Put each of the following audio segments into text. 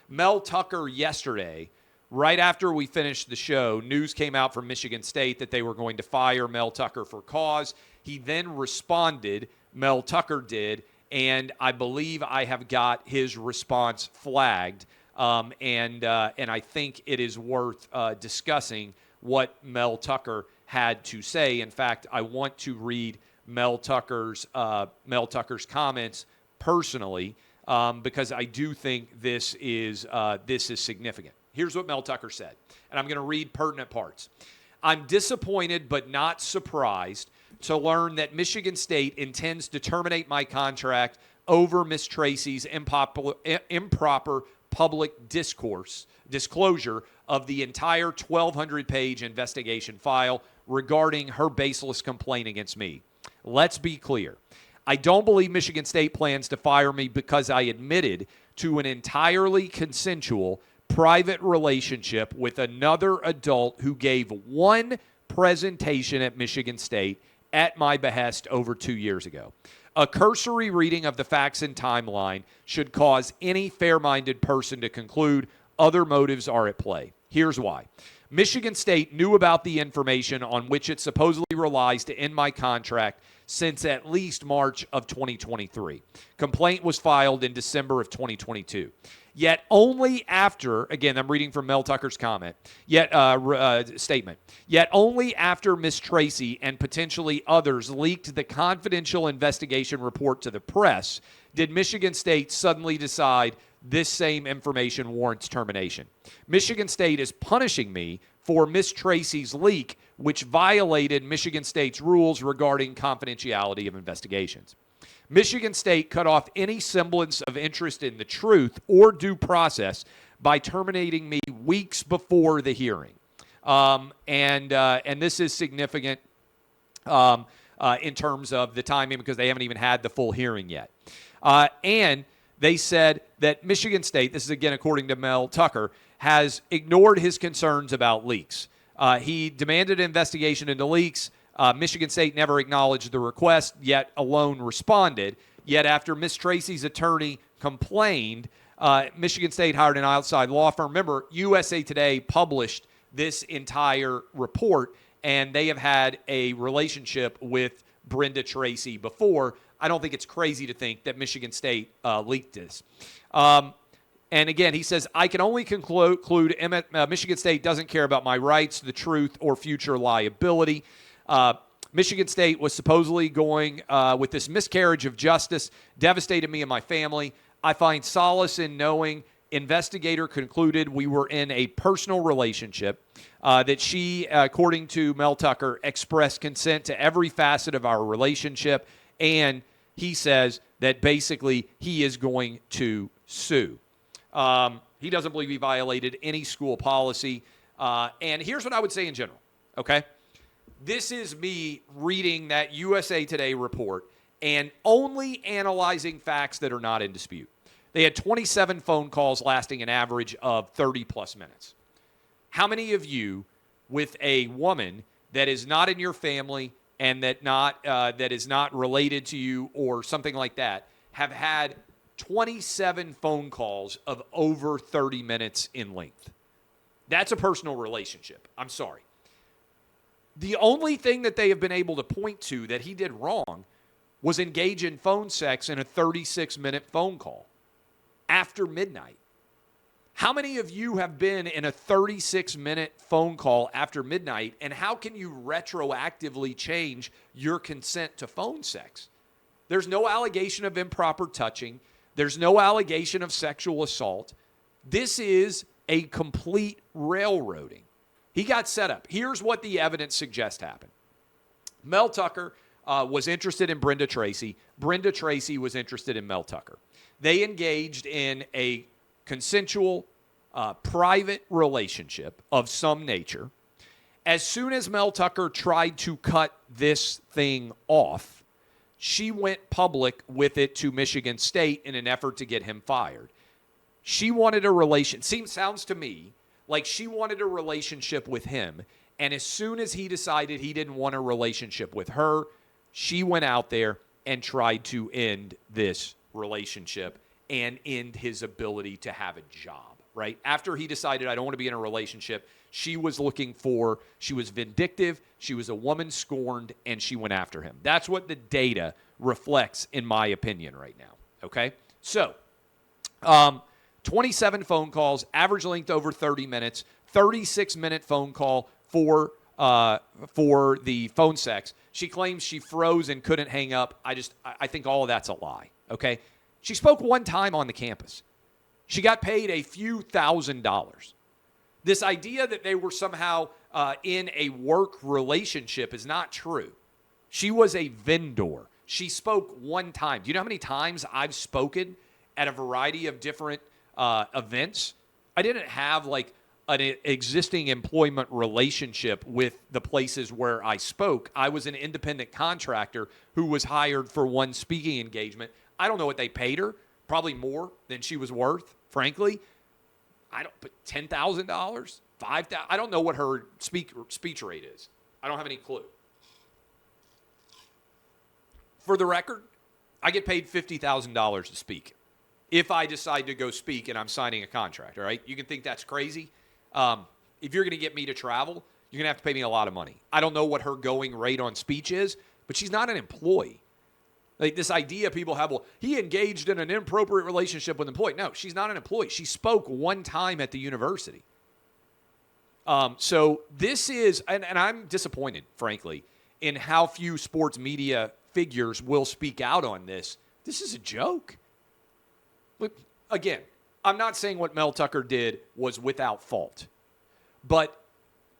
Mel Tucker yesterday, right after we finished the show, news came out from Michigan State that they were going to fire Mel Tucker for cause. He then responded, Mel Tucker did, and I believe I have got his response flagged. And I think it is worth discussing what Mel Tucker had to say. In fact, I want to read Mel Tucker's comments personally because I do think this is significant. Here's what Mel Tucker said, and I'm going to read pertinent parts. I'm disappointed but not surprised to learn that Michigan State intends to terminate my contract over Ms. Tracy's improper public disclosure of the entire 1,200-page investigation file regarding her baseless complaint against me. Let's be clear. I don't believe Michigan State plans to fire me because I admitted to an entirely consensual private relationship with another adult who gave one presentation at Michigan State at my behest over 2 years ago. A cursory reading of the facts and timeline should cause any fair-minded person to conclude other motives are at play. Here's why. Michigan State knew about the information on which it supposedly relies to end my contract since at least March of 2023. Complaint was filed in December of 2022. Yet only after, again, I'm reading from Mel Tucker's statement, yet only after Ms. Tracy and potentially others leaked the confidential investigation report to the press did Michigan State suddenly decide this same information warrants termination. Michigan State is punishing me for Ms. Tracy's leak, which violated Michigan State's rules regarding confidentiality of investigations. Michigan State cut off any semblance of interest in the truth or due process by terminating me weeks before the hearing. And this is significant in terms of the timing because they haven't even had the full hearing yet. And they said that Michigan State, this is again according to Mel Tucker, has ignored his concerns about leaks. He demanded an investigation into leaks. Michigan State never acknowledged the request, yet alone responded. Yet after Ms. Tracy's attorney complained, Michigan State hired an outside law firm. Remember, USA Today published this entire report, and they have had a relationship with Brenda Tracy before. I don't think it's crazy to think that Michigan State leaked this. And again, he says, I can only conclude Michigan State doesn't care about my rights, the truth, or future liability. Michigan State was supposedly going with this miscarriage of justice, devastated me and my family. I find solace in knowing investigator concluded we were in a personal relationship, that she, according to Mel Tucker, expressed consent to every facet of our relationship, and he says that basically he is going to sue. He doesn't believe he violated any school policy. And here's what I would say in general, okay? This is me reading that USA Today report and only analyzing facts that are not in dispute. They had 27 phone calls lasting an average of 30-plus minutes. How many of you, with a woman that is not in your family and that is not related to you or something like that, have had 27 phone calls of over 30 minutes in length? That's a personal relationship. I'm sorry. The only thing that they have been able to point to that he did wrong was engage in phone sex in a 36-minute phone call after midnight. How many of you have been in a 36-minute phone call after midnight, and how can you retroactively change your consent to phone sex? There's no allegation of improper touching. There's no allegation of sexual assault. This is a complete railroading. He got set up. Here's what the evidence suggests happened. Mel Tucker was interested in Brenda Tracy. Brenda Tracy was interested in Mel Tucker. They engaged in a consensual, private relationship of some nature. As soon as Mel Tucker tried to cut this thing off, she went public with it to Michigan State in an effort to get him fired. She wanted a sounds to me like she wanted a relationship with him, and as soon as he decided he didn't want a relationship with her, she went out there and tried to end this relationship, and end his ability to have a job, right? After he decided, I don't want to be in a relationship, she was vindictive, she was a woman scorned, and she went after him. That's what the data reflects, in my opinion, right now, okay? So, 27 phone calls, average length over 30 minutes, 36-minute phone call for the phone sex. She claims she froze and couldn't hang up. I think all of that's a lie, okay? She spoke one time on the campus. She got paid a few $1,000s. This idea that they were somehow in a work relationship is not true. She was a vendor. She spoke one time. Do you know how many times I've spoken at a variety of different events? I didn't have like an existing employment relationship with the places where I spoke. I was an independent contractor who was hired for one speaking engagement. I don't know what they paid her. Probably more than she was worth, frankly. But $10,000, $5,000. I don't know what her speech rate is. I don't have any clue. For the record, I get paid $50,000 to speak. If I decide to go speak and I'm signing a contract, all right? You can think that's crazy. If you're going to get me to travel, you're going to have to pay me a lot of money. I don't know what her going rate on speech is, but she's not an employee. Like this idea people have, well, he engaged in an inappropriate relationship with an employee. No, she's not an employee. She spoke one time at the university. So this is, and I'm disappointed, frankly, in how few sports media figures will speak out on this. This is a joke. Look, again, I'm not saying what Mel Tucker did was without fault, but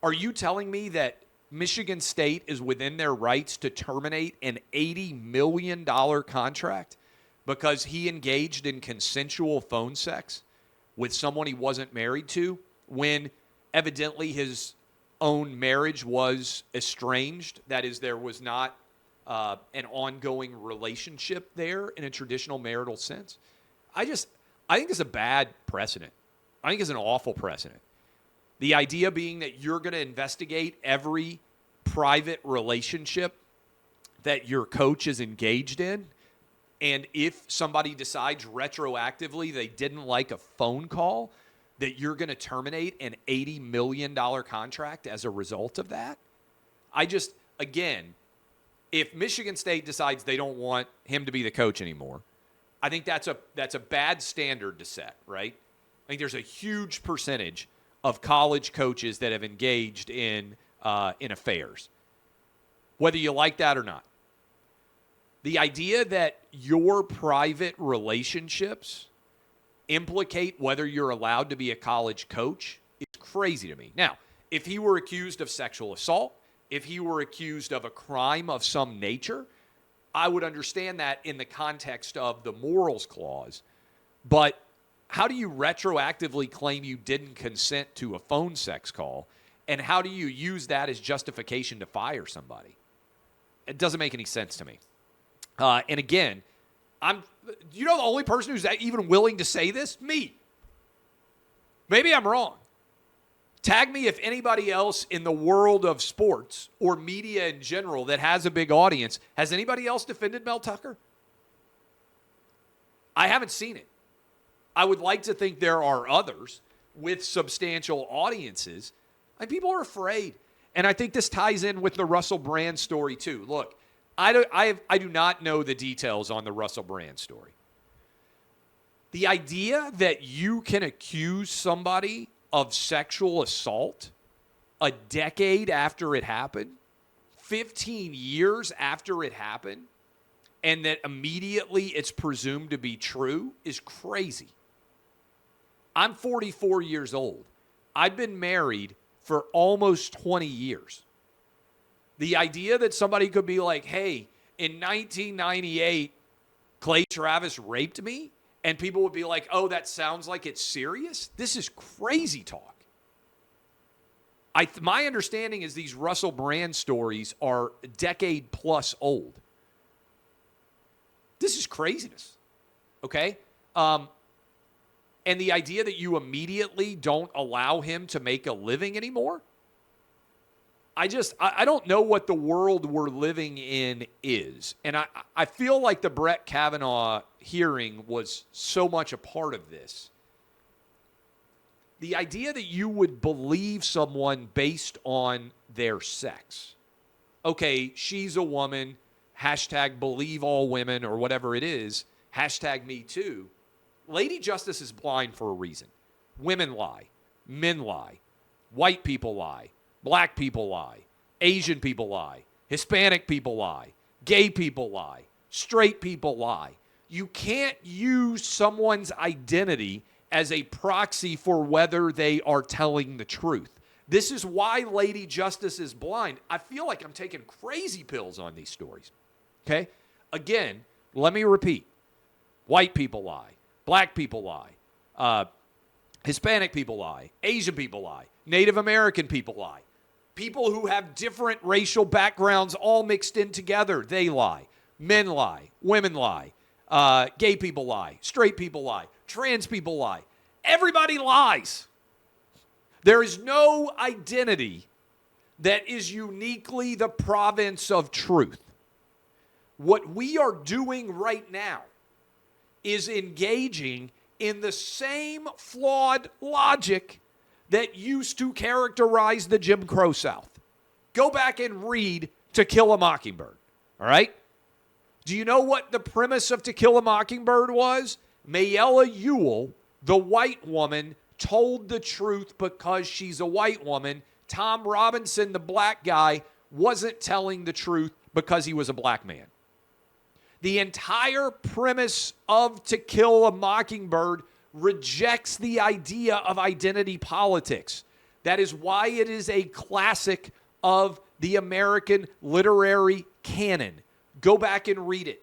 are you telling me that Michigan State is within their rights to terminate an $80 million contract because he engaged in consensual phone sex with someone he wasn't married to when evidently his own marriage was estranged? That is, there was not an ongoing relationship there in a traditional marital sense. I think it's a bad precedent. I think it's an awful precedent. The idea being that you're going to investigate every private relationship that your coach is engaged in, and if somebody decides retroactively they didn't like a phone call, that you're going to terminate an $80 million contract as a result of that? Again, if Michigan State decides they don't want him to be the coach anymore, I think that's a bad standard to set, right? I think there's a huge percentage of college coaches that have engaged in affairs, whether you like that or not. The idea that your private relationships implicate whether you're allowed to be a college coach is crazy to me. Now, if he were accused of sexual assault, if he were accused of a crime of some nature, I would understand that in the context of the morals clause. But how do you retroactively claim you didn't consent to a phone sex call? And how do you use that as justification to fire somebody? It doesn't make any sense to me. And again, the only person who's even willing to say this? Me. Maybe I'm wrong. Tag me if anybody else in the world of sports or media in general that has a big audience. Has anybody else defended Mel Tucker? I haven't seen it. I would like to think there are others with substantial audiences. And people are afraid. And I think this ties in with the Russell Brand story too. Look, I do not know the details on the Russell Brand story. The idea that you can accuse somebody of sexual assault a decade after it happened, 15 years after it happened, and that immediately it's presumed to be true is crazy. I'm 44 years old. I've been married for almost 20 years. The idea that somebody could be like, hey, in 1998, Clay Travis raped me, and people would be like, oh, that sounds like it's serious? This is crazy talk. My understanding is these Russell Brand stories are a decade plus old. This is craziness, okay? And the idea that you immediately don't allow him to make a living anymore? I don't know what the world we're living in is. And I feel like the Brett Kavanaugh hearing was so much a part of this. The idea that you would believe someone based on their sex. Okay, she's a woman, hashtag believe all women or whatever it is, hashtag me too. Lady Justice is blind for a reason. Women lie. Men lie. White people lie. Black people lie. Asian people lie. Hispanic people lie. Gay people lie. Straight people lie. You can't use someone's identity as a proxy for whether they are telling the truth. This is why Lady Justice is blind. I feel like I'm taking crazy pills on these stories. Okay? Again, let me repeat. White people lie. Black people lie. Hispanic people lie. Asian people lie. Native American people lie. People who have different racial backgrounds all mixed in together, they lie. Men lie. Women lie. Gay people lie. Straight people lie. Trans people lie. Everybody lies. There is no identity that is uniquely the province of truth. What we are doing right now is engaging in the same flawed logic that used to characterize the Jim Crow South. Go back and read To Kill a Mockingbird, all right? Do you know what the premise of To Kill a Mockingbird was? Mayella Ewell, the white woman, told the truth because she's a white woman. Tom Robinson, the black guy, wasn't telling the truth because he was a black man. The entire premise of To Kill a Mockingbird rejects the idea of identity politics. That is why it is a classic of the American literary canon. Go back and read it.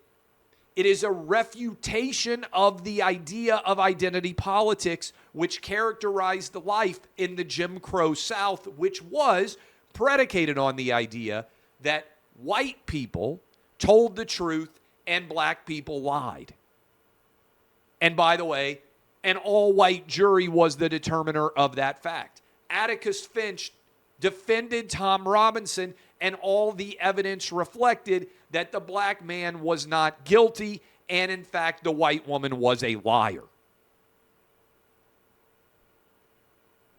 It is a refutation of the idea of identity politics, which characterized the life in the Jim Crow South, which was predicated on the idea that white people told the truth and black people lied. And by the way, an all-white jury was the determiner of that fact. Atticus Finch defended Tom Robinson, and all the evidence reflected that the black man was not guilty, and in fact, the white woman was a liar.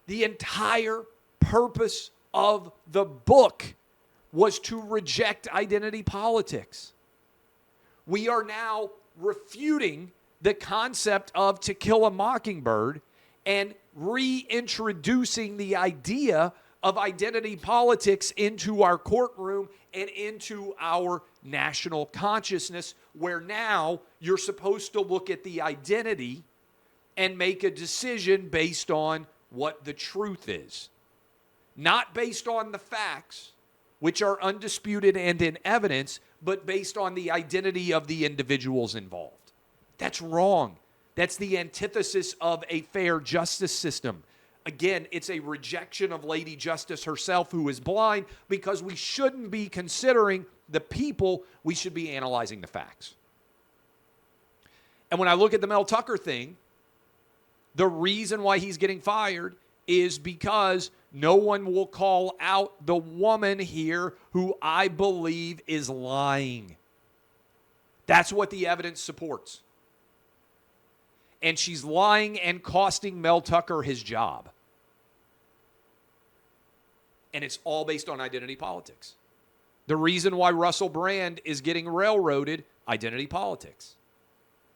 The entire purpose of the book was to reject identity politics. We are now refuting the concept of To Kill a Mockingbird and reintroducing the idea of identity politics into our courtroom and into our national consciousness, where now you're supposed to look at the identity and make a decision based on what the truth is. Not based on the facts, which are undisputed and in evidence, but based on the identity of the individuals involved. That's wrong. That's the antithesis of a fair justice system. Again, it's a rejection of Lady Justice herself, who is blind, because we shouldn't be considering the people. We should be analyzing the facts. And when I look at the Mel Tucker thing, the reason why he's getting fired is because no one will call out the woman here who I believe is lying. That's what the evidence supports. And she's lying and costing Mel Tucker his job. And it's all based on identity politics. The reason why Russell Brand is getting railroaded, identity politics.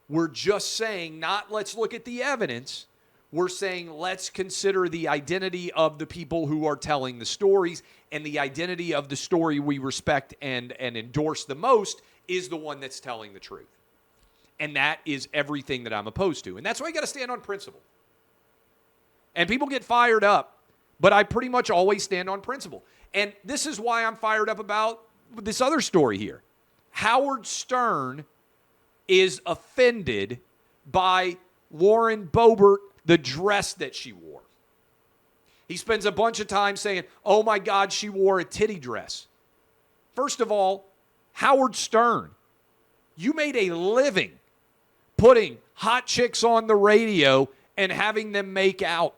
We're just saying, not let's look at the evidence. We're saying let's consider the identity of the people who are telling the stories, and the identity of the story we respect and endorse the most is the one that's telling the truth. And that is everything that I'm opposed to. And that's why you got to stand on principle. And people get fired up, but I pretty much always stand on principle. And this is why I'm fired up about this other story here. Howard Stern is offended by Lauren Boebert, the dress that she wore. He spends a bunch of time saying, oh my God, she wore a titty dress. First of all, Howard Stern, you made a living putting hot chicks on the radio and having them make out.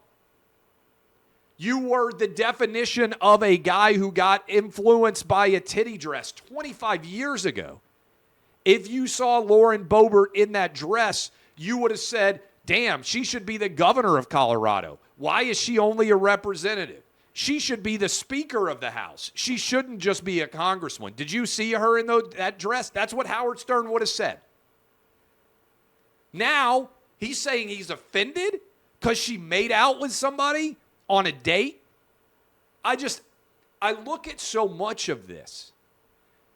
You were the definition of a guy who got influenced by a titty dress 25 years ago. If you saw Lauren Boebert in that dress, you would have said, damn, she should be the governor of Colorado. Why is she only a representative? She should be the Speaker of the House. She shouldn't just be a congresswoman. Did you see her in that dress? That's what Howard Stern would have said. Now, he's saying he's offended because she made out with somebody on a date. I look at so much of this,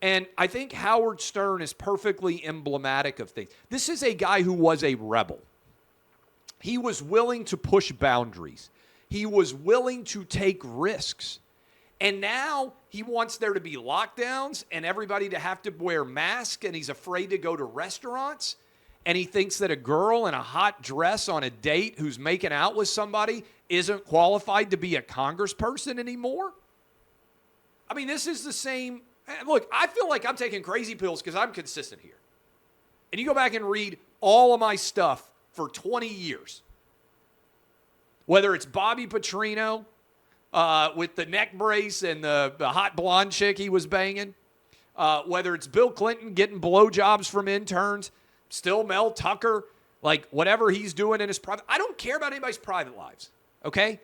and I think Howard Stern is perfectly emblematic of things. This is a guy who was a rebel. He was willing to push boundaries. He was willing to take risks. And now he wants there to be lockdowns and everybody to have to wear masks, and he's afraid to go to restaurants. And he thinks that a girl in a hot dress on a date who's making out with somebody isn't qualified to be a congressperson anymore. I mean, this is the same. Look, I feel like I'm taking crazy pills because I'm consistent here. And you go back and read all of my stuff for 20 years. Whether it's Bobby Petrino with the neck brace and the hot blonde chick he was banging, whether it's Bill Clinton getting blowjobs from interns, still Mel Tucker, like whatever he's doing in his private. I don't care about anybody's private lives, okay?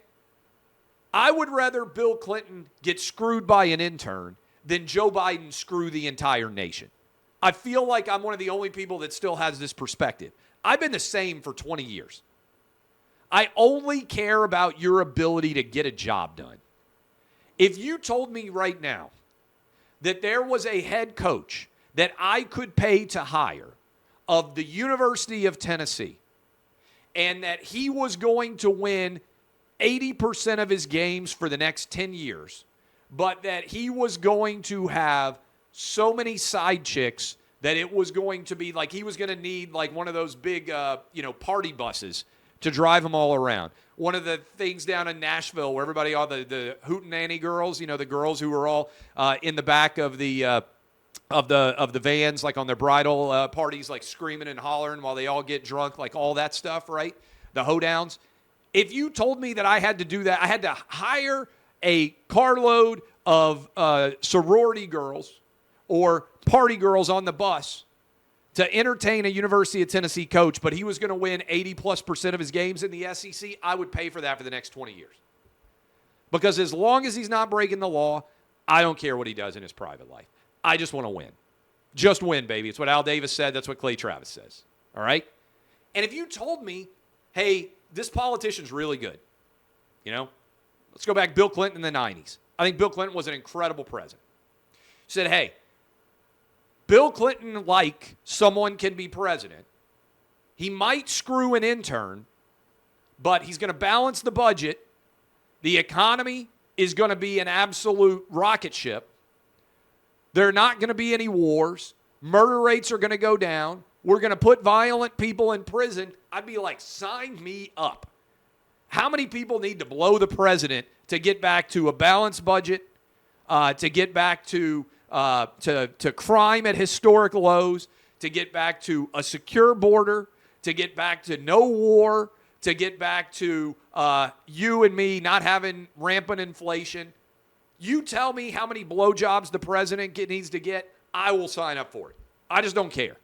I would rather Bill Clinton get screwed by an intern than Joe Biden screw the entire nation. I feel like I'm one of the only people that still has this perspective. I've been the same for 20 years. I only care about your ability to get a job done. If you told me right now that there was a head coach that I could pay to hire of the University of Tennessee, and that he was going to win 80% of his games for the next 10 years, but that he was going to have so many side chicks that it was going to be like he was going to need like one of those big, party buses to drive them all around. One of the things down in Nashville where everybody, all the hootenanny girls, the girls who were all in the back of the vans, like on their bridal parties, like screaming and hollering while they all get drunk, like all that stuff, right? The hoedowns. If you told me that I had to do that, I had to hire a carload of sorority girls or party girls on the bus to entertain a University of Tennessee coach, but he was going to win 80+% of his games in the SEC, I would pay for that for the next 20 years. Because as long as he's not breaking the law, I don't care what he does in his private life. I just want to win. Just win, baby. It's what Al Davis said. That's what Clay Travis says. All right? And if you told me, hey, this politician's really good, let's go back Bill Clinton in the 90s. I think Bill Clinton was an incredible president. He said, hey, Bill Clinton, like someone can be president. He might screw an intern, but he's going to balance the budget. The economy is going to be an absolute rocket ship. There are not going to be any wars. Murder rates are going to go down. We're going to put violent people in prison. I'd be like, sign me up. How many people need to blow the president to get back to a balanced budget, to get back to crime at historic lows, to get back to a secure border, to get back to no war, to get back to you and me not having rampant inflation? You tell me how many blowjobs the president needs to get, I will sign up for it. I just don't care.